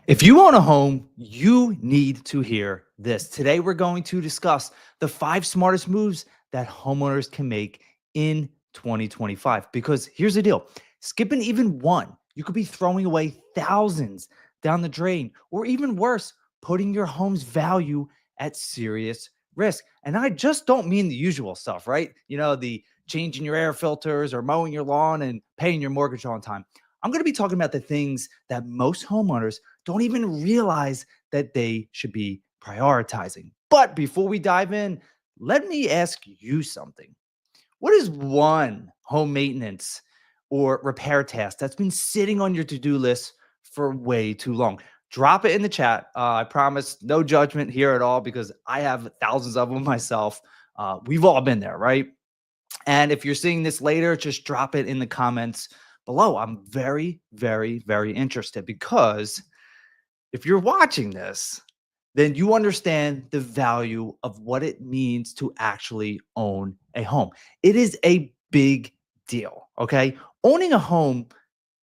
If you own a home, you need to hear this. Today, we're going to discuss the 5 smartest moves that homeowners can make in 2025. Because here's the deal, skipping even one, you could be throwing away thousands down the drain, or even worse, putting your home's value at serious risk. And I just don't mean the usual stuff, right? The changing your air filters or mowing your lawn and paying your mortgage on time. I'm going to be talking about the things that most homeowners don't even realize that they should be prioritizing. But before we dive in, let me ask you something. What is one home maintenance or repair task that's been sitting on your to-do list for way too long? Drop it in the chat. I promise no judgment here at all because I have thousands of them myself. We've all been there, right? And if you're seeing this later, just drop it in the comments below. I'm very, very, very interested because if you're watching this, then you understand the value of what it means to actually own a home. It is a big deal, okay? Owning a home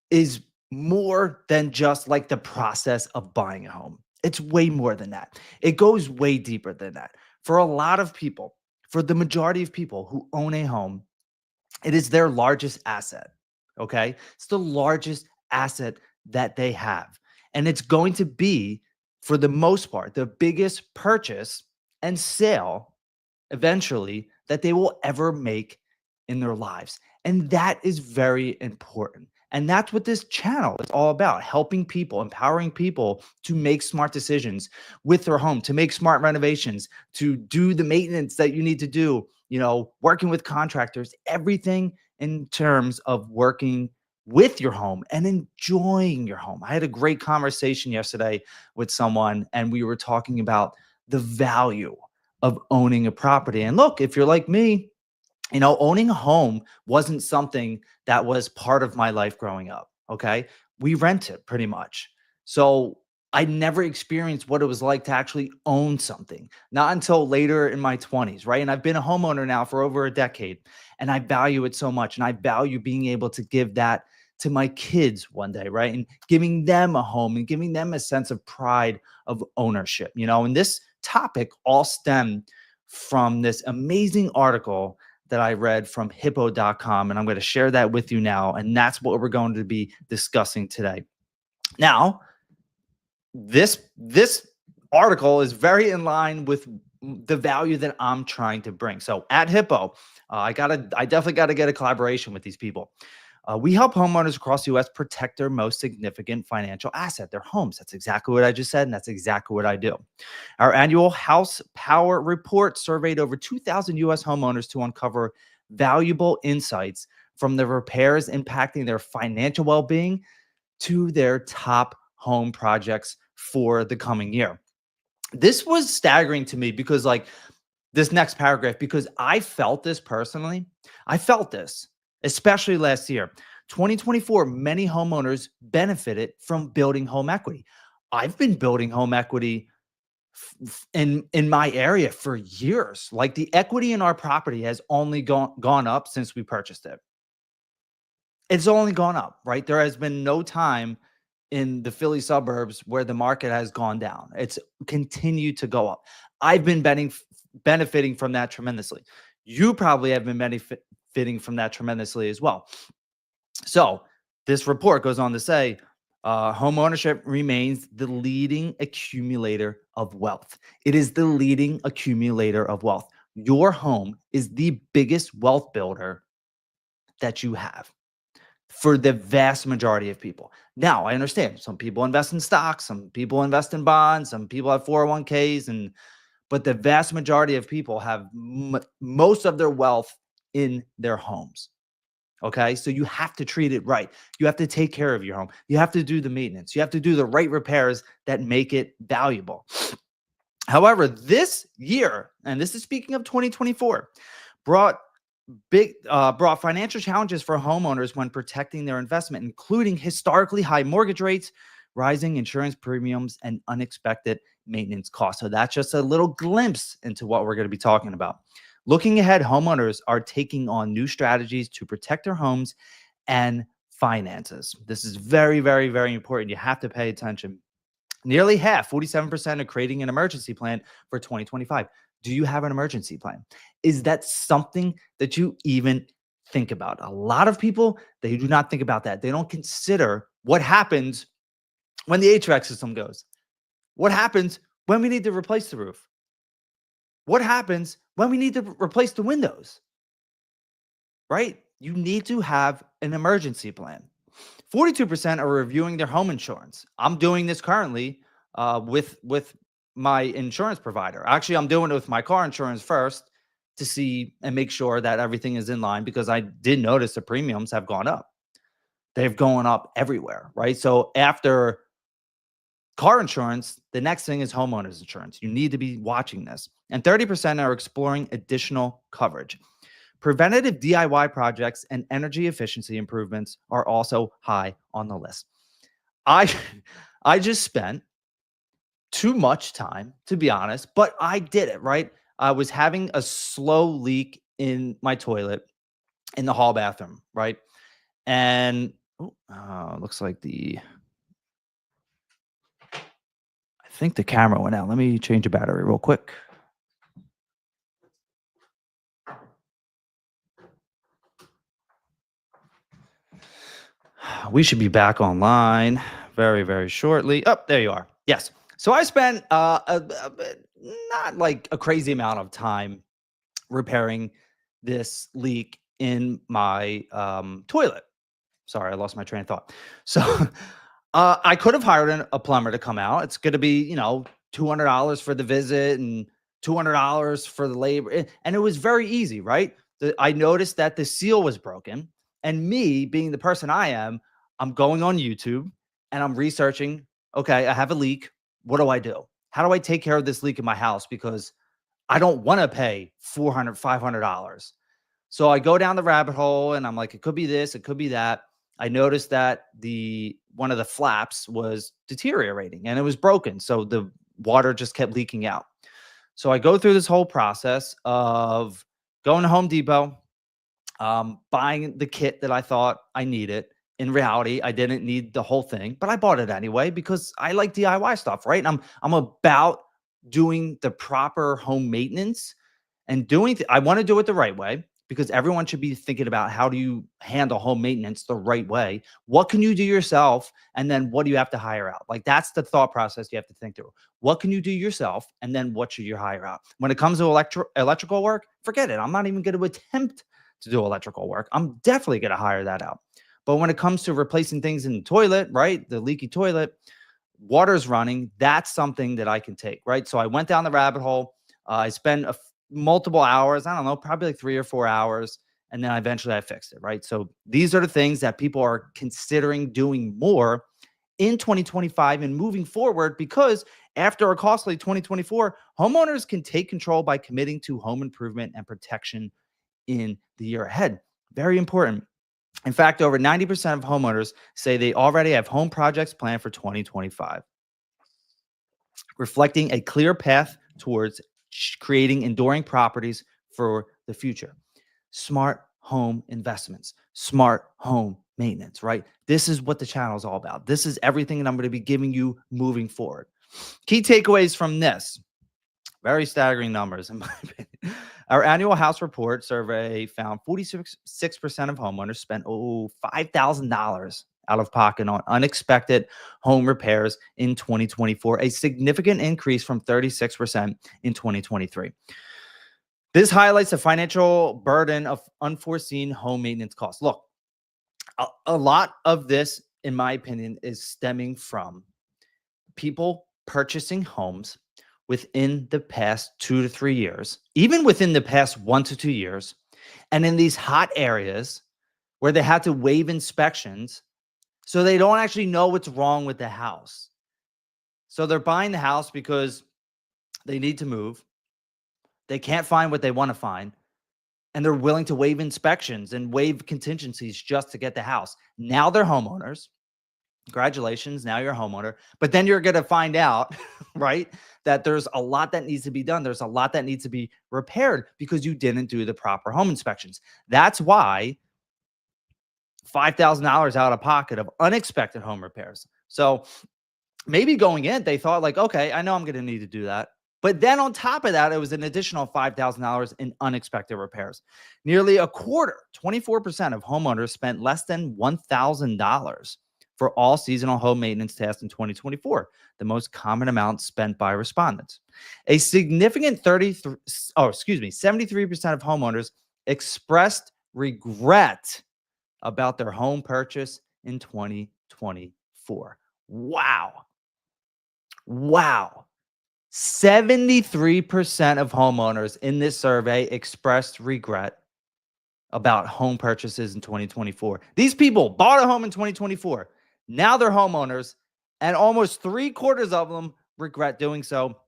is more than just like the process of buying a home. It's way more than that. It goes way deeper than that. For a lot of people, for the majority of people who own a home, it is their largest asset, okay? It's the largest asset that they have. And it's going to be, for the most part, the biggest purchase and sale eventually that they will ever make in their lives. And that is very important. And that's what this channel is all about, helping people, empowering people to make smart decisions with their home, to make smart renovations, to do the maintenance that you need to do, working with contractors, everything in terms of working with your home and enjoying your home. I had a great conversation yesterday with someone, and we were talking about the value of owning a property. And look, if you're like me, owning a home wasn't something that was part of my life growing up. Okay. We rented pretty much. So I never experienced what it was like to actually own something, not until later in my 20s. Right. And I've been a homeowner now for over a decade, and I value it so much. And I value being able to give that to my kids one day. Right. And giving them a home and giving them a sense of pride of ownership, and this topic all stemmed from this amazing article that I read from hippo.com, and I'm going to share that with you now. And that's what we're going to be discussing today. Now, this article is very in line with the value that I'm trying to bring. So at Hippo, I definitely got to get a collaboration with these people. We help homeowners across the U.S. protect their most significant financial asset, their homes. That's exactly what I just said, and that's exactly what I do. Our annual House Power Report surveyed over 2,000 U.S. homeowners to uncover valuable insights from the repairs impacting their financial well-being to their top home projects for the coming year. This was staggering to me because, this next paragraph, because I felt this personally. I felt this, especially last year. 2024, many homeowners benefited from building home equity. I've been building home equity in my area for years. Like, the equity in our property has only gone up since we purchased it. It's only gone up, right? There has been no time in the Philly suburbs where the market has gone down. It's continued to go up. I've been benefiting from that tremendously. You probably have been benefiting from that tremendously as well. So this report goes on to say, home ownership remains the leading accumulator of wealth. It is the leading accumulator of wealth. Your home is the biggest wealth builder that you have for the vast majority of people. Now, I understand some people invest in stocks, some people invest in bonds, some people have 401ks, but the vast majority of people have most of their wealth in their homes. Okay, so you have to treat it right. You have to take care of your home. You have to do the maintenance. You have to do the right repairs that make it valuable. However, this year, and this is speaking of 2024, brought financial challenges for homeowners when protecting their investment, including historically high mortgage rates, rising insurance premiums, and unexpected maintenance costs. So that's just a little glimpse into what we're going to be talking about. Looking ahead, homeowners are taking on new strategies to protect their homes and finances. This is very, very, very important. You have to pay attention. Nearly half, 47%, are creating an emergency plan for 2025. Do you have an emergency plan? Is that something that you even think about? A lot of people, they do not think about that. They don't consider what happens when the HVAC system goes. What happens when we need to replace the roof? What happens when we need to replace the windows? Right? You need to have an emergency plan. 42% are reviewing their home insurance. I'm doing this currently with my insurance provider. Actually, I'm doing it with my car insurance first to see and make sure that everything is in line, because I did notice the premiums have gone up. They've gone up everywhere, right? So after car insurance, the next thing is homeowners insurance. You need to be watching this. And 30% are exploring additional coverage. Preventative DIY projects and energy efficiency improvements are also high on the list. I I just spent too much time, to be honest, but I did it, right? I was having a slow leak in my toilet in the hall bathroom, right? And looks like I think the camera went out. Let me change the battery real quick. We should be back online very, very shortly. Oh, there you are. Yes. So I spent not like a crazy amount of time repairing this leak in my toilet. Sorry, I lost my train of thought. So I could have hired a plumber to come out. It's going to be, $200 for the visit and $200 for the labor. And it was very easy, right? I noticed that the seal was broken. And me being the person I am, I'm going on YouTube and I'm researching, okay, I have a leak. What do I do? How do I take care of this leak in my house? Because I don't want to pay $400, $500. So I go down the rabbit hole and I'm like, it could be this, it could be that. I noticed that one of the flaps was deteriorating and it was broken. So the water just kept leaking out. So I go through this whole process of going to Home Depot, buying the kit that I thought I needed. In reality, I didn't need the whole thing, but I bought it anyway because I like DIY stuff, right? And I'm about doing the proper home maintenance and I want to do it the right way, because everyone should be thinking about how do you handle home maintenance the right way? What can you do yourself? And then what do you have to hire out? Like, that's the thought process you have to think through. What can you do yourself? And then what should you hire out? When it comes to electrical work, forget it. I'm not even going to attempt to do electrical work. I'm definitely going to hire that out. But when it comes to replacing things in the toilet, right? The leaky toilet, water's running. That's something that I can take, right? So I went down the rabbit hole. I spent multiple hours, I don't know, probably like 3 or 4 hours. And then eventually I fixed it, right? So these are the things that people are considering doing more in 2025 and moving forward, because after a costly 2024, homeowners can take control by committing to home improvement and protection in the year ahead. Very important. In fact, over 90% of homeowners say they already have home projects planned for 2025, reflecting a clear path towards creating enduring properties for the future. Smart home investments, smart home maintenance, right? This is what the channel is all about. This is everything that I'm going to be giving you moving forward. Key takeaways from this. Very staggering numbers, in my opinion. Our annual house report survey found 46% of homeowners spent $5,000 out of pocket on unexpected home repairs in 2024, a significant increase from 36% in 2023. This highlights the financial burden of unforeseen home maintenance costs. Look, a lot of this, in my opinion, is stemming from people purchasing homes within the past 2 to 3 years, even within the past 1 to 2 years, and in these hot areas where they had to waive inspections, so they don't actually know what's wrong with the house. So they're buying the house because they need to move. They can't find what they want to find, and they're willing to waive inspections and waive contingencies just to get the house. Now they're homeowners. Congratulations, now you're a homeowner. But then you're going to find out, right, that there's a lot that needs to be done. There's a lot that needs to be repaired because you didn't do the proper home inspections. That's why $5,000 out of pocket of unexpected home repairs. So maybe going in, they thought like, okay, I know I'm going to need to do that. But then on top of that, it was an additional $5,000 in unexpected repairs. Nearly a quarter, 24% of homeowners spent less than $1,000 for all seasonal home maintenance tasks in 2024, the most common amount spent by respondents. A significant 73% of homeowners expressed regret about their home purchase in 2024. Wow. Wow. 73% of homeowners in this survey expressed regret about home purchases in 2024. These people bought a home in 2024. Now they're homeowners, and almost 3/4 of them regret doing so,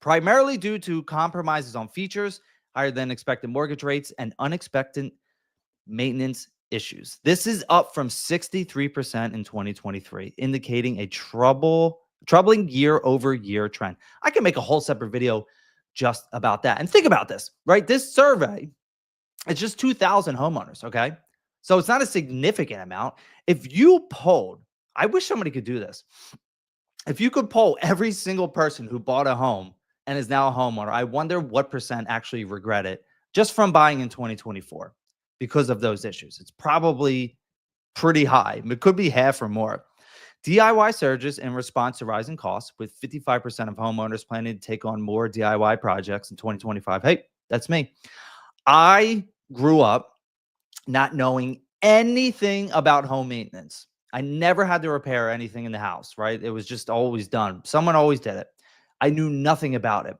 primarily due to compromises on features, higher than expected mortgage rates, and unexpected maintenance issues. This is up from 63% in 2023, indicating a troubling year-over-year trend. I can make a whole separate video just about that. And think about this, right? This survey, it's just 2,000 homeowners, okay? So it's not a significant amount. If you polled, I wish somebody could do this. If you could poll every single person who bought a home and is now a homeowner, I wonder what percent actually regret it just from buying in 2024 because of those issues. It's probably pretty high. It could be half or more. DIY surges in response to rising costs, with 55% of homeowners planning to take on more DIY projects in 2025. Hey, that's me. I grew up not knowing anything about home maintenance. I never had to repair anything in the house, right? It was just always done. Someone always did it. I knew nothing about it.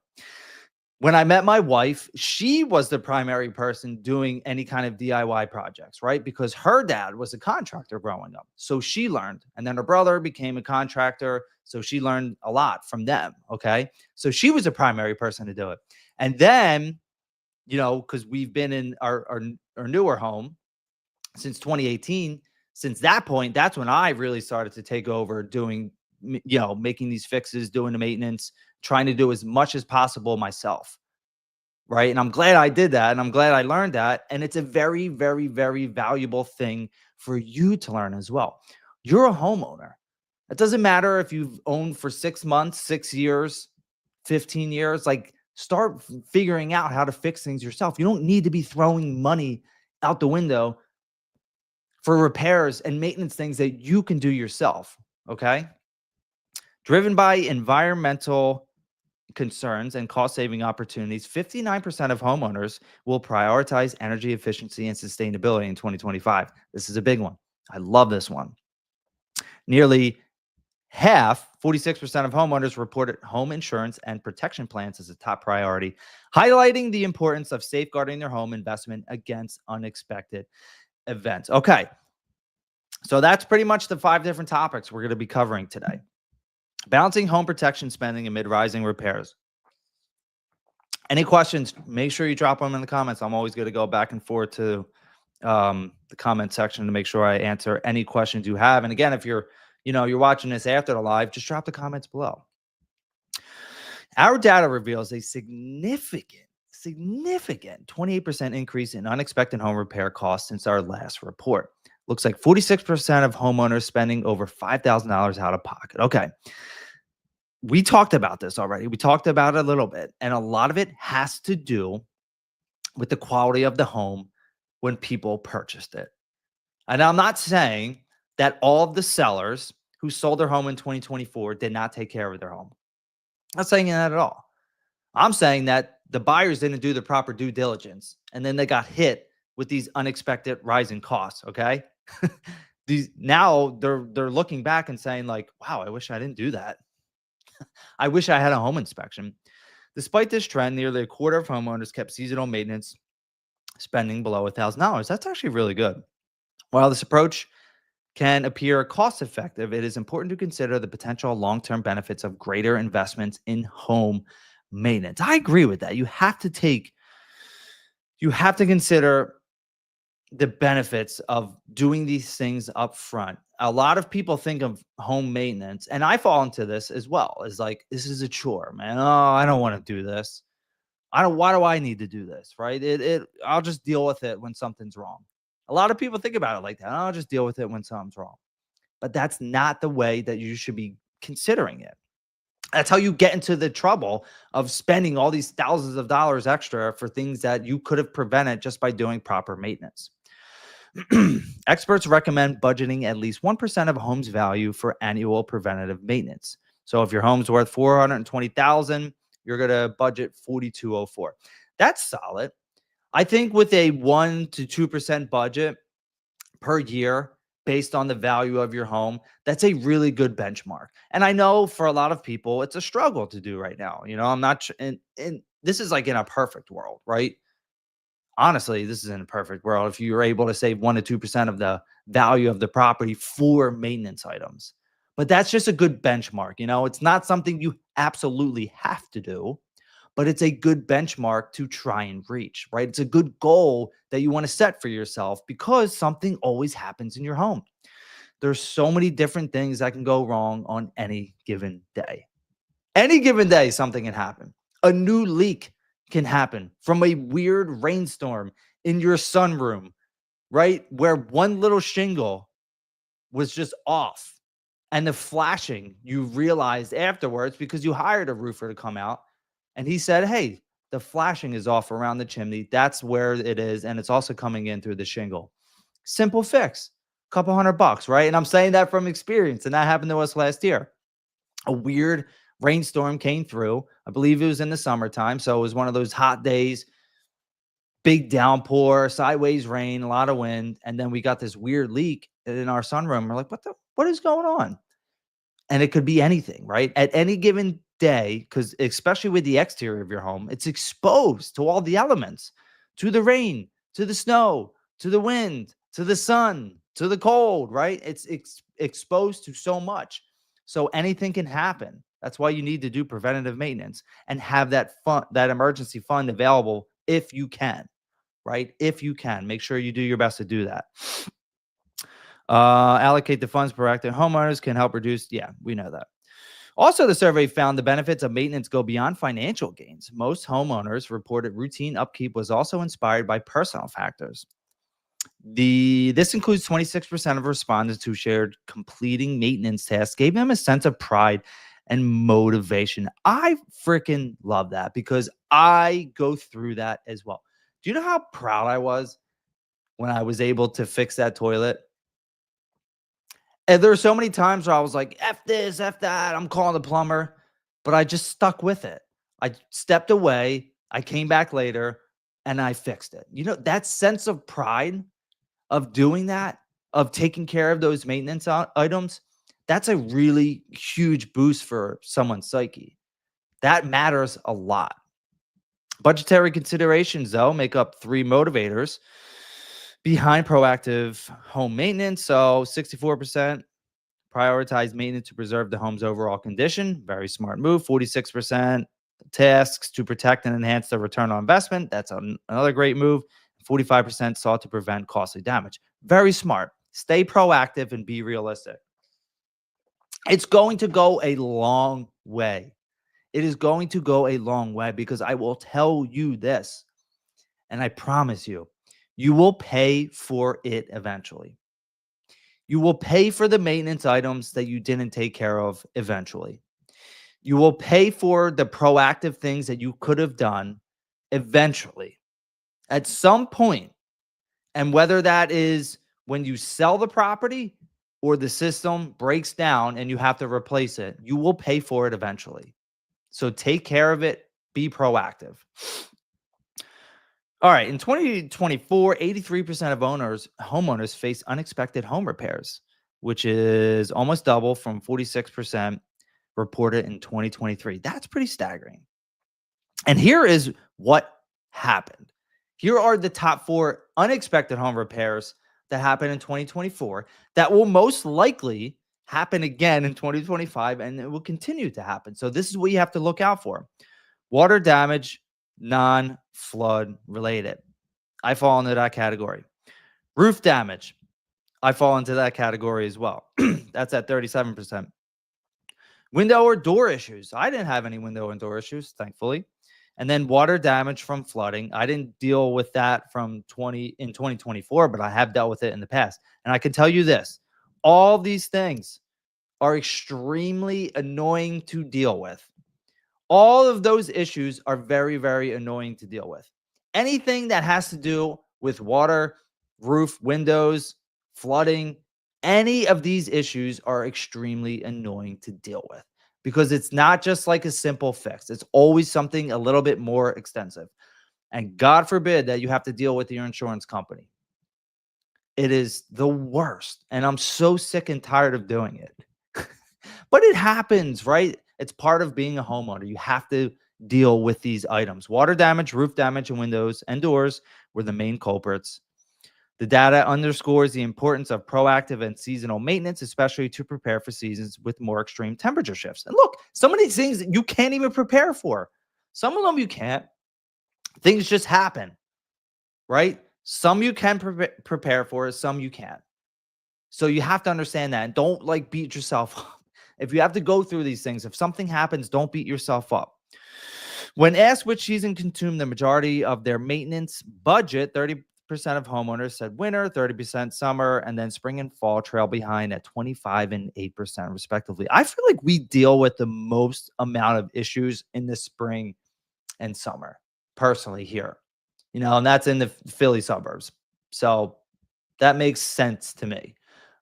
When I met my wife, she was the primary person doing any kind of DIY projects, right? Because her dad was a contractor growing up. So she learned. And then her brother became a contractor. So she learned a lot from them. Okay. So she was a primary person to do it. And then, because we've been in our newer home since 2018, since that point, that's when I really started to take over doing, making these fixes, doing the maintenance, trying to do as much as possible myself. Right. And I'm glad I did that. And I'm glad I learned that. And it's a very, very, very valuable thing for you to learn as well. You're a homeowner. It doesn't matter if you've owned for 6 months, 6 years, 15 years, like start figuring out how to fix things yourself. You don't need to be throwing money out the window for repairs and maintenance things that you can do yourself. Okay. Driven by environmental concerns and cost-saving opportunities, 59% of homeowners will prioritize energy efficiency and sustainability in 2025. This is a big one. I love this one. Nearly half, 46% of homeowners reported home insurance and protection plans as a top priority, highlighting the importance of safeguarding their home investment against unexpected events. Okay, so that's pretty much the 5 different topics we're going to be covering today. Balancing home protection spending amid rising repairs. Any questions, make sure you drop them in the comments. I'm always going to go back and forth to the comment section to make sure I answer any questions you have. And again, if you're watching this after the live, just drop the comments below. Our data reveals a significant 28% increase in unexpected home repair costs since our last report. Looks like 46% of homeowners spending over $5,000 out of pocket. Okay. We talked about this already. We talked about it a little bit, and a lot of it has to do with the quality of the home when people purchased it. And I'm not saying that all of the sellers who sold their home in 2024 did not take care of their home. I'm not saying that at all. I'm saying that the buyers didn't do the proper due diligence, and then they got hit with these unexpected rising costs. Okay. Now they're looking back and saying like, wow, I wish I didn't do that. I wish I had a home inspection. Despite this trend, nearly a quarter of homeowners kept seasonal maintenance spending below $1,000. That's actually really good. While this approach can appear cost effective, it is important to consider the potential long-term benefits of greater investments in home maintenance. I agree with that. You have to consider the benefits of doing these things up front. A lot of people think of home maintenance, and I fall into this as well. It's like, this is a chore, man. Oh, I don't want to do this. Why do I need to do this? Right. I'll just deal with it when something's wrong. A lot of people think about it like that. I'll just deal with it when something's wrong. But that's not the way that you should be considering it. That's how you get into the trouble of spending all these thousands of dollars extra for things that you could have prevented just by doing proper maintenance. Experts recommend budgeting at least 1% of a home's value for annual preventative maintenance. So if your home's worth 420,000, you're going to budget 4204. That's solid. I think with a 1 to 2% budget per year based on the value of your home, that's a really good benchmark. And I know for a lot of people, it's a struggle to do right now. I'm not, and this is like in a perfect world, right? Honestly, this is in a perfect world. If you're able to save 1 to 2% of the value of the property for maintenance items, but that's just a good benchmark. It's not something you absolutely have to do, but it's a good benchmark to try and reach, right? It's a good goal that you want to set for yourself because something always happens in your home. There's so many different things that can go wrong on any given day. Any given day, something can happen. A new leak can happen from a weird rainstorm in your sunroom, right? Where one little shingle was just off. And the flashing, you realized afterwards because you hired a roofer to come out and he said, hey, the flashing is off around the chimney. That's where it is. And it's also coming in through the shingle. Simple fix, couple $100, right? And I'm saying that from experience. And that happened to us last year. A weird rainstorm came through. I believe it was in the summertime. So it was one of those hot days, big downpour, sideways rain, a lot of wind. And then we got this weird leak in our sunroom. We're like, what is going on? And it could be anything, right? At any given day, because especially with the exterior of your home, it's exposed to all the elements, to the rain, to the snow, to the wind, to the sun, to the cold, right? It's exposed to so much. So anything can happen. That's why you need to do preventative maintenance and have that emergency fund available if you can, right? If you can, make sure you do your best to do that. Allocate the funds proactive homeowners can help reduce. Yeah, we know that. Also, the survey found the benefits of maintenance go beyond financial gains. Most homeowners reported routine upkeep was also inspired by personal factors. This includes 26% of respondents who shared completing maintenance tasks gave them a sense of pride and motivation. I freaking love that because I go through that as well. Do you know how proud I was when I was able to fix that toilet? And there are so many times where I was like, F this, F that, I'm calling the plumber. But I just stuck with it. I stepped away. I came back later and I fixed it. That sense of pride of doing that, of taking care of those maintenance items, that's a really huge boost for someone's psyche. That matters a lot. Budgetary considerations, though, make up 3 motivators behind proactive home maintenance. So 64% prioritize maintenance to preserve the home's overall condition. Very smart move. 46% tasks to protect and enhance the return on investment. That's another great move. 45% sought to prevent costly damage. Very smart. Stay proactive and be realistic. It's going to go a long way. It is going to go a long way because I will tell you this, and I promise you, you will pay for it eventually. You will pay for the maintenance items that you didn't take care of eventually. You will pay for the proactive things that you could have done eventually. At some point, and whether that is when you sell the property or the system breaks down and you have to replace it, you will pay for it eventually. So take care of it. Be proactive. All right. In 2024, 83% of homeowners face unexpected home repairs, which is almost double from 46% reported in 2023. That's pretty staggering. And here is what happened. Here are the top 4 unexpected home repairs that happened in 2024 that will most likely happen again in 2025, and it will continue to happen. So this is what you have to look out for. Water damage, non-flood related. I fall into that category. Roof damage. I fall into that category as well. That's at 37%. Window or door issues. I didn't have any window and door issues, thankfully. And then water damage from flooding. I didn't deal with that in 2024, but I have dealt with it in the past. And I can tell you this, all these things are extremely annoying to deal with. All of those issues are very, very annoying to deal with. Anything that has to do with water, roof, windows, flooding, any of these issues are extremely annoying to deal with because it's not just like a simple fix. It's always something a little bit more extensive. And God forbid that you have to deal with your insurance company. It is the worst. And I'm so sick and tired of doing it. But it happens, right? It's part of being a homeowner. You have to deal with these items. Water damage, roof damage, and windows and doors were the main culprits. The data underscores the importance of proactive and seasonal maintenance, especially to prepare for seasons with more extreme temperature shifts. And look, some of these things you can't even prepare for. Some of them you can't. Things just happen, right? Some you can prepare for, some you can't. So you have to understand that, and don't like beat yourself up. If you have to go through these things, if something happens, don't beat yourself up. When asked which season consumed the majority of their maintenance budget, 30% of homeowners said winter, 30% summer, and then spring and fall trail behind at 25 and 8% respectively. I feel like we deal with the most amount of issues in the spring and summer, personally here, and that's in the Philly suburbs. So that makes sense to me.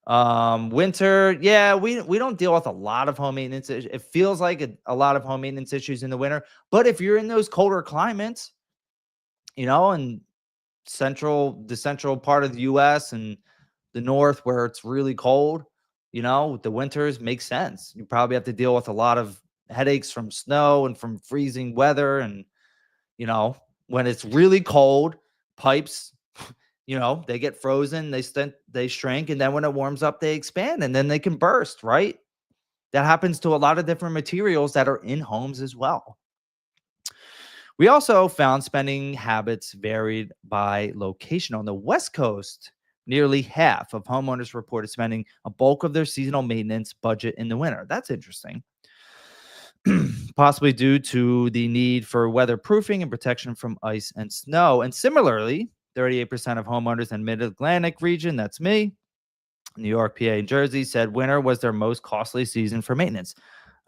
Winter, yeah, we don't deal with a lot of home maintenance. It feels like a lot of home maintenance issues in the winter. But if you're in those colder climates, and the central part of the US and the north where it's really cold, the winters make sense. You probably have to deal with a lot of headaches from snow and from freezing weather. And, when it's really cold, pipes, they get frozen, they shrink, and then when it warms up, they expand, and then they can burst, right? That happens to a lot of different materials that are in homes as well. We also found spending habits varied by location. On the West Coast, nearly half of homeowners reported spending a bulk of their seasonal maintenance budget in the winter. That's interesting. Possibly due to the need for weatherproofing and protection from ice and snow. And similarly, 38% of homeowners in Mid-Atlantic region, that's me, New York, PA, and Jersey, said winter was their most costly season for maintenance.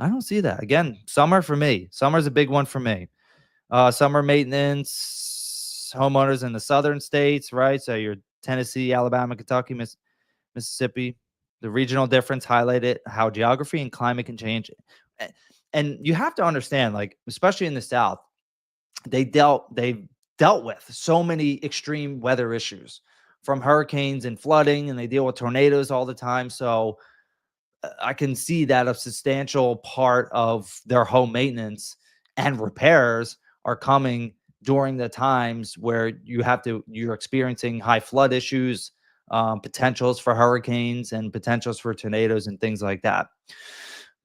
I don't see that. Again, summer for me. Summer's a big one for me. Summer maintenance, homeowners in the southern states, right? So your Tennessee, Alabama, Kentucky, Mississippi. The regional difference highlighted how geography and climate can change. And you have to understand, like, especially in the South, they've dealt with so many extreme weather issues, from hurricanes and flooding, and they deal with tornadoes all the time. So I can see that a substantial part of their home maintenance and repairs are coming during the times where you're experiencing high flood issues, potentials for hurricanes and potentials for tornadoes and things like that.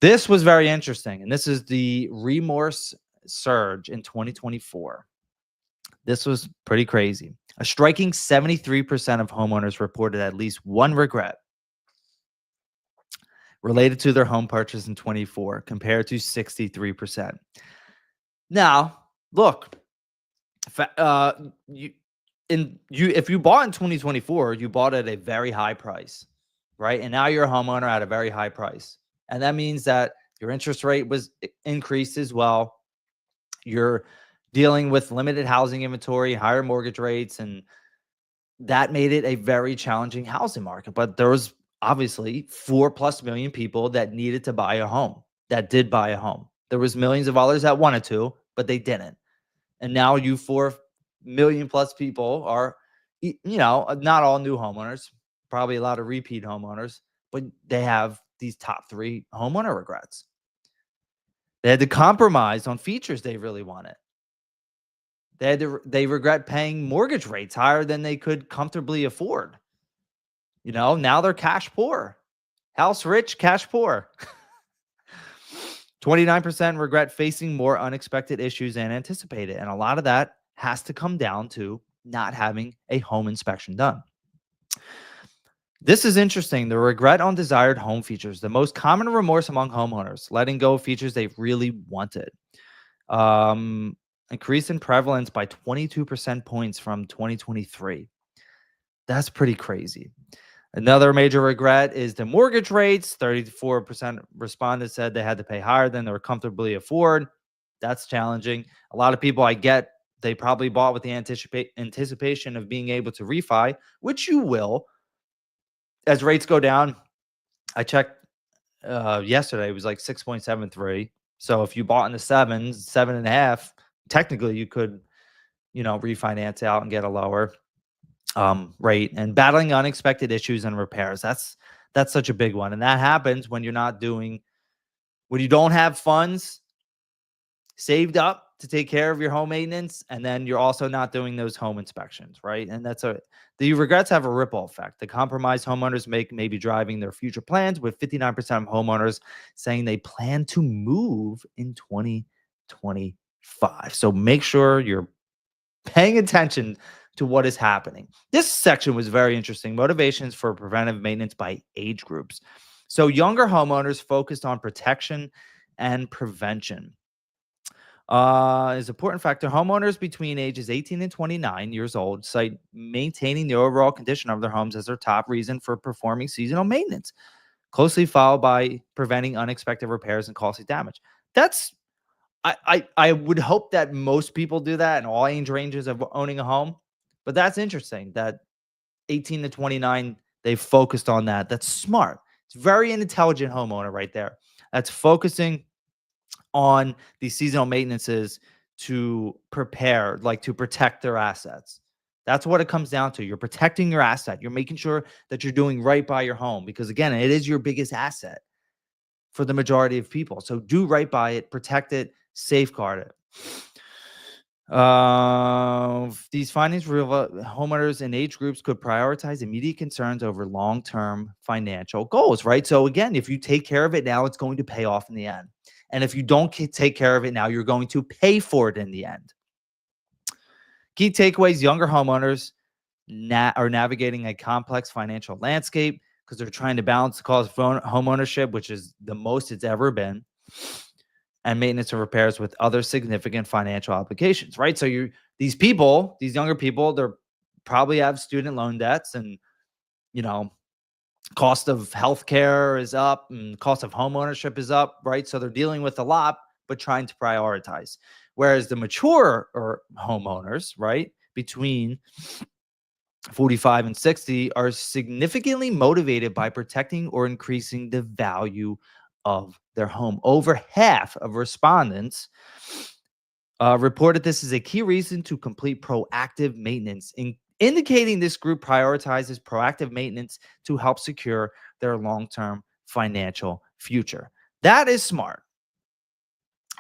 This was very interesting, and this is the remorse surge in 2024. This was pretty crazy. A striking 73% of homeowners reported at least one regret related to their home purchase in 24, compared to 63%. Now, look, if you bought in 2024, you bought at a very high price, right? And now you're a homeowner at a very high price. And that means that your interest rate was increased as well. You're dealing with limited housing inventory, higher mortgage rates, and that made it a very challenging housing market. But there was obviously 4+ million people that needed to buy a home, that did buy a home. There was millions of others that wanted to, but they didn't. And now you 4 million+ people are, not all new homeowners, probably a lot of repeat homeowners, but they have these top 3 homeowner regrets. They had to compromise on features they really wanted. They regret paying mortgage rates higher than they could comfortably afford. Now they're cash poor. House rich, cash poor. 29% regret facing more unexpected issues than anticipated. And a lot of that has to come down to not having a home inspection done. This is interesting. The regret on desired home features, the most common remorse among homeowners, letting go of features they really wanted. Increase in prevalence by 22% points from 2023. That's pretty crazy. Another major regret is the mortgage rates. 34% respondents said they had to pay higher than they were comfortably afford. That's challenging. A lot of people, I get, they probably bought with the anticipation of being able to refi, which you will as rates go down. I checked yesterday, it was like 6.73. So if you bought in the sevens, 7.5, technically you could, refinance out and get a lower rate. And battling unexpected issues and repairs. That's such a big one. And that happens when when you don't have funds saved up to take care of your home maintenance, and then you're also not doing those home inspections, right? And the regrets have a ripple effect. The compromise homeowners make may be driving their future plans, with 59% of homeowners saying they plan to move in 2025. So make sure you're paying attention to what is happening. This section was very interesting. Motivations for preventive maintenance by age groups. So younger homeowners focused on protection and prevention. Is an important factor. Homeowners between ages 18 and 29 years old cite maintaining the overall condition of their homes as their top reason for performing seasonal maintenance, closely followed by preventing unexpected repairs and costly damage. That's I would hope that most people do that in all age ranges of owning a home, but that's interesting that 18 to 29 they focused on that. That's smart. It's very an intelligent homeowner right there. That's focusing on these seasonal maintenances to prepare, like to protect their assets. That's what it comes down to. You're protecting your asset. You're making sure that you're doing right by your home because, again, it is your biggest asset for the majority of people. So do right by it, protect it, safeguard it. These findings reveal homeowners in age groups could prioritize immediate concerns over long-term financial goals, right? So again, if you take care of it now, it's going to pay off in the end. And if you don't take care of it now, you're going to pay for it in the end. Key takeaways: younger homeowners are navigating a complex financial landscape because they're trying to balance the cost of home ownership, which is the most it's ever been, and maintenance and repairs with other significant financial obligations, right? So these younger people, they're probably have student loan debts, and cost of healthcare is up and cost of home ownership is up, right? So they're dealing with a lot, but trying to prioritize. Whereas the mature or homeowners, right, between 45 and 60 are significantly motivated by protecting or increasing the value of their home. Over half of respondents reported this is a key reason to complete proactive maintenance, indicating this group prioritizes proactive maintenance to help secure their long-term financial future. That is smart,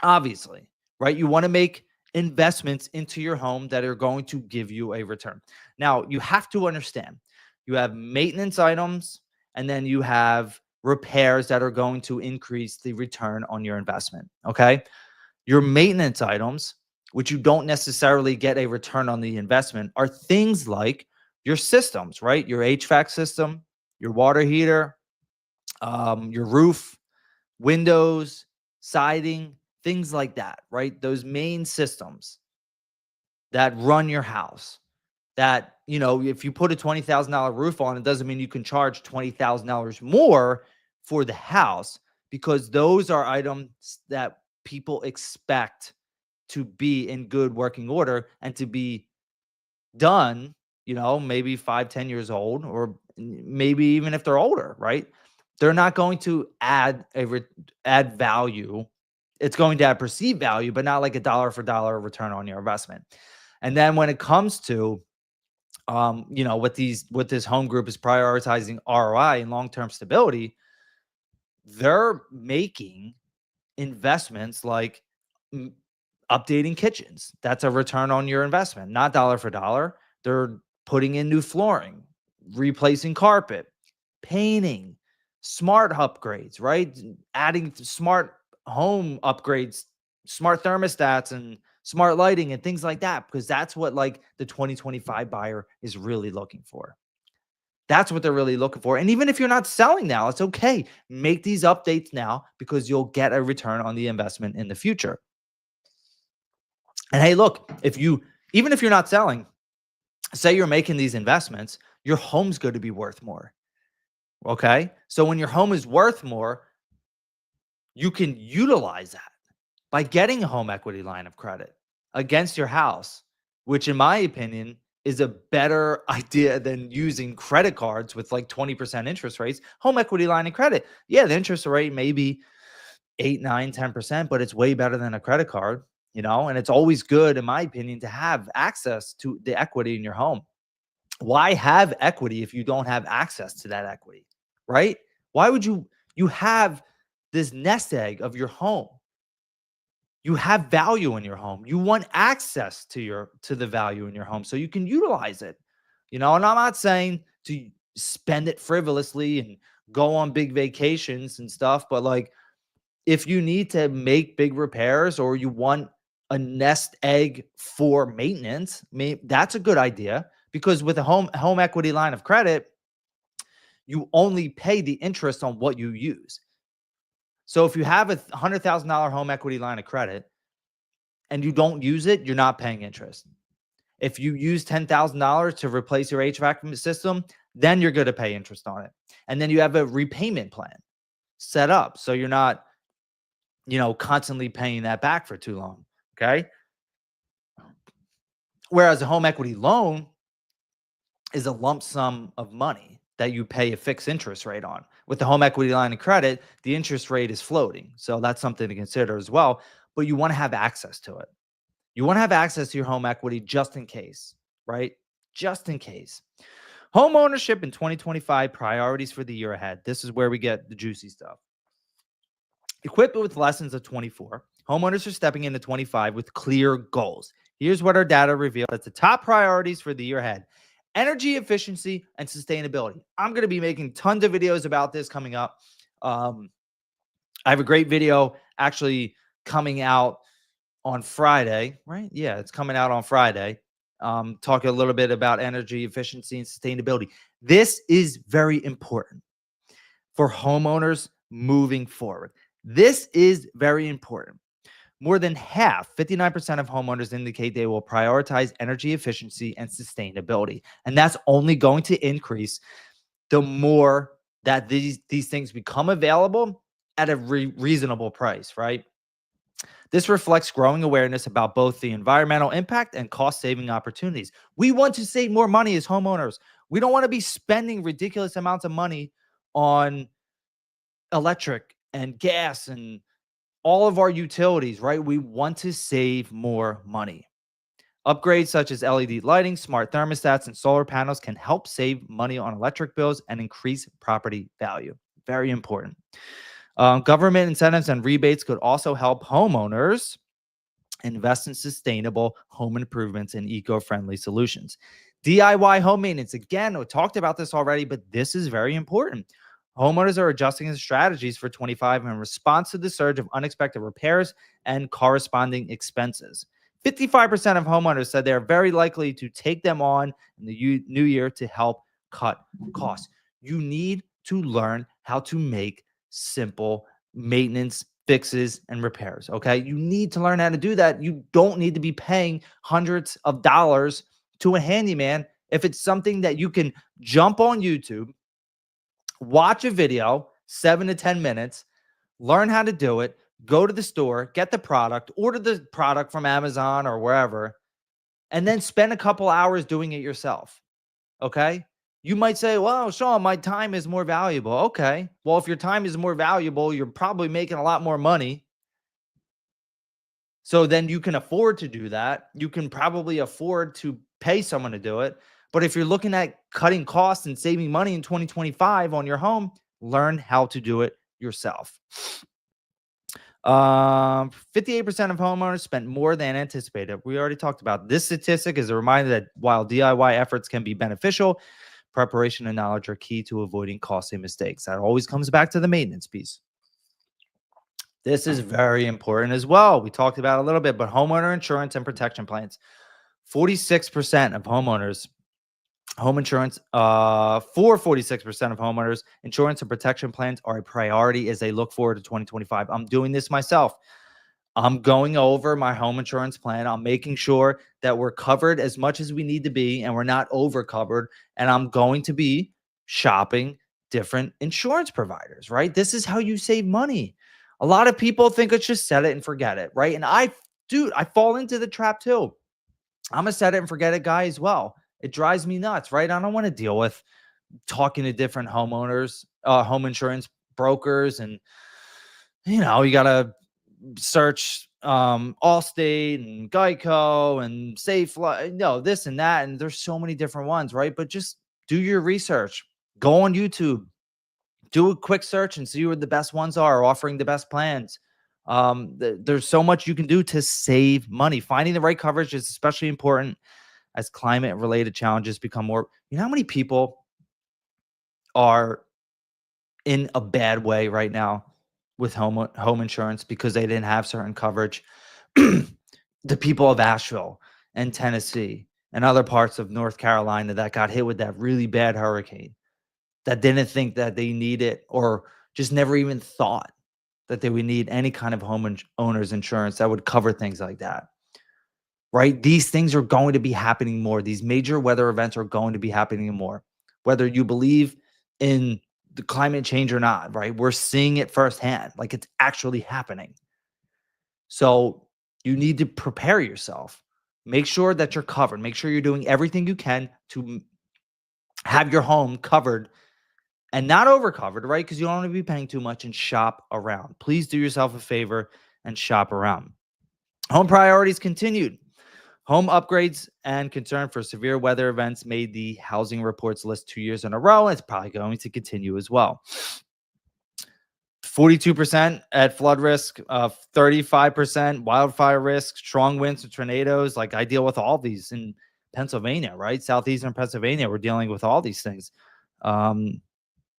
obviously, right? You want to make investments into your home that are going to give you a return. Now, you have to understand, you have maintenance items, and then you have repairs that are going to increase the return on your investment, okay? Your maintenance items, which you don't necessarily get a return on the investment, are things like your systems, right? Your HVAC system, your water heater, your roof, windows, siding, things like that, right? Those main systems that run your house. That, if you put a $20,000 roof on, it doesn't mean you can charge $20,000 more for the house, because those are items that people expect to be in good working order and to be done, maybe 5, 10 years old, or maybe even if they're older, right? They're not going to add value. It's going to add perceived value, but not like a dollar for dollar return on your investment. And then when it comes to, what this home group is prioritizing ROI and long-term stability, they're making investments like updating kitchens. That's a return on your investment, not dollar for dollar. They're putting in new flooring, replacing carpet, painting, smart upgrades, right? Adding smart home upgrades, smart thermostats and smart lighting and things like that, because that's what like the 2025 buyer is really looking for. That's what they're really looking for. And even if you're not selling now, it's okay. Make these updates now because you'll get a return on the investment in the future. And hey, look, even if you're not selling, say you're making these investments, your home's going to be worth more. Okay. So when your home is worth more, you can utilize that by getting a home equity line of credit against your house, which, in my opinion, is a better idea than using credit cards with like 20% interest rates. Home equity line of credit. Yeah, the interest rate may be 8, 9, 10%, but it's way better than a credit card, and it's always good, in my opinion, to have access to the equity in your home. Why have equity if you don't have access to that equity, right? Why would you have this nest egg of your home? You have value in your home. You want access to the value in your home so you can utilize it. And I'm not saying to spend it frivolously and go on big vacations and stuff, but like if you need to make big repairs or you want a nest egg for maintenance, that's a good idea, because with a home equity line of credit, you only pay the interest on what you use. So if you have a $100,000 home equity line of credit and you don't use it, you're not paying interest. If you use $10,000 to replace your HVAC system, then you're going to pay interest on it. And then you have a repayment plan set up so you're not, constantly paying that back for too long. Okay. Whereas a home equity loan is a lump sum of money that you pay a fixed interest rate on. With the home equity line of credit, the interest rate is floating. So that's something to consider as well. But you want to have access to it. You want to have access to your home equity just in case, right? Just in case. Home ownership in 2025, priorities for the year ahead. This is where we get the juicy stuff. Equipped with lessons of 24, homeowners are stepping into 25 with clear goals. Here's what our data revealed as the top priorities for the year ahead: energy efficiency and sustainability. I'm going to be making tons of videos about this coming up. I have a great video actually coming out on Friday, right? Yeah, it's coming out on Friday. Talking a little bit about energy efficiency and sustainability. This is very important for homeowners moving forward. This is very important. More than half, 59% of homeowners indicate they will prioritize energy efficiency and sustainability. And that's only going to increase the more that these things become available at a reasonable price, right? This reflects growing awareness about both the environmental impact and cost-saving opportunities. We want to save more money as homeowners. We don't want to be spending ridiculous amounts of money on electric and gas and all of our utilities, right? We want to save more money. Upgrades such as LED lighting, smart thermostats, and solar panels can help save money on electric bills and increase property value. Very important. Government incentives and rebates could also help homeowners invest in sustainable home improvements and eco-friendly solutions. DIY home maintenance. Again, we talked about this already, but this is very important. Homeowners are adjusting their strategies for 25 in response to the surge of unexpected repairs and corresponding expenses. 55% of homeowners said they are very likely to take them on in the new year to help cut costs. You need to learn how to make simple maintenance fixes and repairs. Okay. You need to learn how to do that. You don't need to be paying hundreds of dollars to a handyman if it's something that you can jump on YouTube, watch a video, 7 to 10 minutes, learn how to do it, go to the store, get the product, order the product from Amazon or wherever, and then spend a couple hours doing it yourself. Okay. You might say, well, Sean, my time is more valuable. Okay. Well, if your time is more valuable, you're probably making a lot more money. So then you can afford to do that. You can probably afford to pay someone to do it. But if you're looking at cutting costs and saving money in 2025 on your home, learn how to do it yourself. 58% of homeowners spent more than anticipated. We already talked about this statistic. Is a reminder that while DIY efforts can be beneficial, preparation and knowledge are key to avoiding costly mistakes. That always comes back to the maintenance piece. This is very important as well. We talked about it a little bit, but homeowner insurance and protection plans. 46% of homeowners, home insurance, for 46% of homeowners, insurance and protection plans are a priority as they look forward to 2025. I'm doing this myself. I'm going over my home insurance plan. I'm making sure that we're covered as much as we need to be and we're not over covered. And I'm going to be shopping different insurance providers, right? This is how you save money. A lot of people think it's just set it and forget it, right? And I fall into the trap too. I'm a set it and forget it guy as well. It drives me nuts, right? I don't want to deal with talking to different homeowners, home insurance brokers, and you got to search Allstate and Geico and Safe no, this and that, and there's so many different ones, right? But just do your research. Go on YouTube, do a quick search and see what the best ones are offering the best plans. There's so much you can do to save money. Finding the right coverage is especially important as climate related challenges become more. You know how many people are in a bad way right now with home insurance because they didn't have certain coverage? The people of Asheville and Tennessee and other parts of North Carolina that got hit with that really bad hurricane, that didn't think that they need it, or just never even thought that they would need any kind of owner's insurance that would cover things like that, right? These things are going to be happening more. These major weather events are going to be happening more, whether you believe in the climate change or not, right? We're seeing it firsthand, like it's actually happening. So you need to prepare yourself. Make sure that you're covered. Make sure you're doing everything you can to have your home covered and not overcovered, right? Because you don't want to be paying too much, and shop around. Please do yourself a favor and shop around. Home priorities continued. Home upgrades and concern for severe weather events made the housing reports list 2 years in a row. And it's probably going to continue as well. 42% at flood risk, 35% wildfire risk, strong winds and tornadoes. Like, I deal with all these in Pennsylvania, right? Southeastern Pennsylvania, we're dealing with all these things.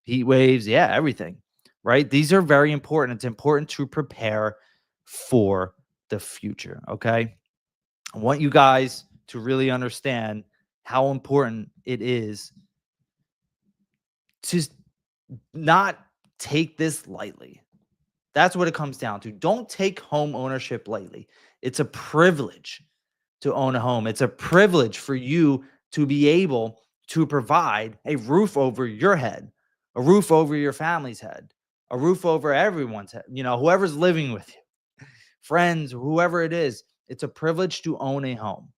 Heat waves, everything, right? These are very important. It's important to prepare for the future, okay? I want you guys to really understand how important it is to not take this lightly. That's what it comes down to. Don't take home ownership lightly. It's a privilege to own a home. It's a privilege for you to be able to provide a roof over your head, a roof over your family's head, a roof over everyone's head, whoever's living with you, friends, whoever it is. It's a privilege to own a home,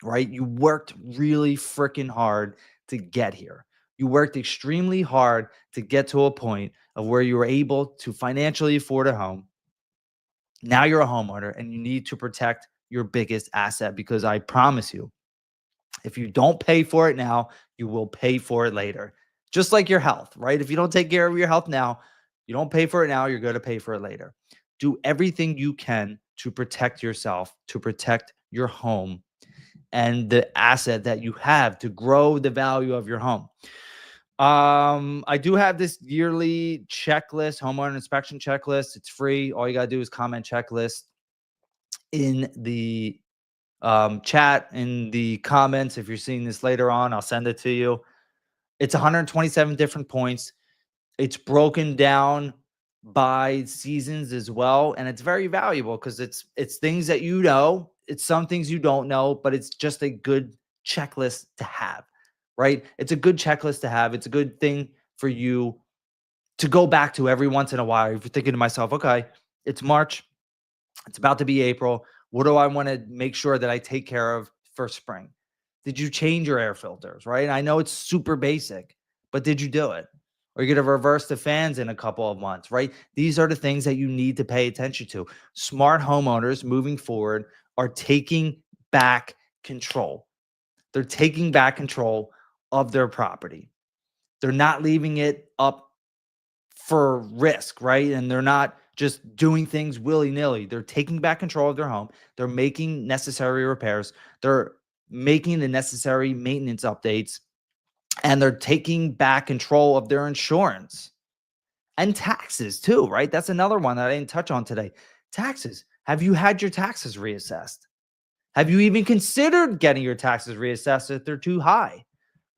right? You worked really freaking hard to get here. You worked extremely hard to get to a point of where you were able to financially afford a home. Now you're a homeowner and you need to protect your biggest asset, because I promise you, if you don't pay for it now, you will pay for it later. Just like your health, right? If you don't take care of your health now, you don't pay for it now, you're going to pay for it later. Do everything you can to protect yourself, to protect your home and the asset that you have, to grow the value of your home. I do have this yearly checklist, homeowner inspection checklist. It's free. All you got to do is comment checklist in the chat, in the comments. If you're seeing this later on, I'll send it to you. It's 127 different points. It's broken down by seasons as well, and it's very valuable because it's things that it's some things you don't know, but it's just a good checklist to have, right? It's a good checklist to have. It's a good thing for you to go back to every once in a while. If you're thinking to myself, okay, it's March, it's about to be April, what do I want to make sure that I take care of for spring? Did you change your air filters, right? I know it's super basic, but did you do it? Or you're going to reverse the fans in a couple of months, right? These are the things that you need to pay attention to. Smart homeowners moving forward are taking back control. They're taking back control of their property. They're not leaving it up for risk, right? And they're not just doing things willy-nilly. They're taking back control of their home. They're making necessary repairs. They're making the necessary maintenance updates. And they're taking back control of their insurance and taxes too, right? That's another one that I didn't touch on today. Taxes. Have you had your taxes reassessed? Have you even considered getting your taxes reassessed if they're too high,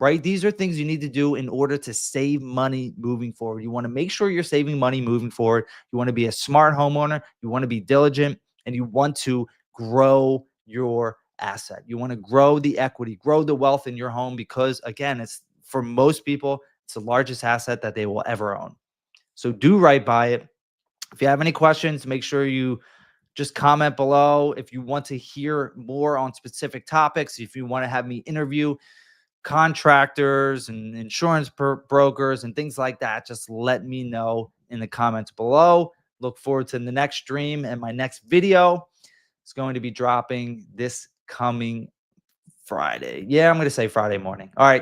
right? These are things you need to do in order to save money moving forward. You want to make sure you're saving money moving forward. You want to be a smart homeowner. You want to be diligent, and you want to grow your asset. You want to grow the equity, grow the wealth in your home, because again, it's for most people, It's the largest asset that they will ever own. So do right by it. If you have any questions, make sure you just comment below. If you want to hear more on specific topics, if you want to have me interview contractors and insurance brokers and things like that, just let me know in the comments below. Look forward to the next stream, and my next video is going to be dropping this coming Friday. Yeah, I'm going to say Friday morning. All right.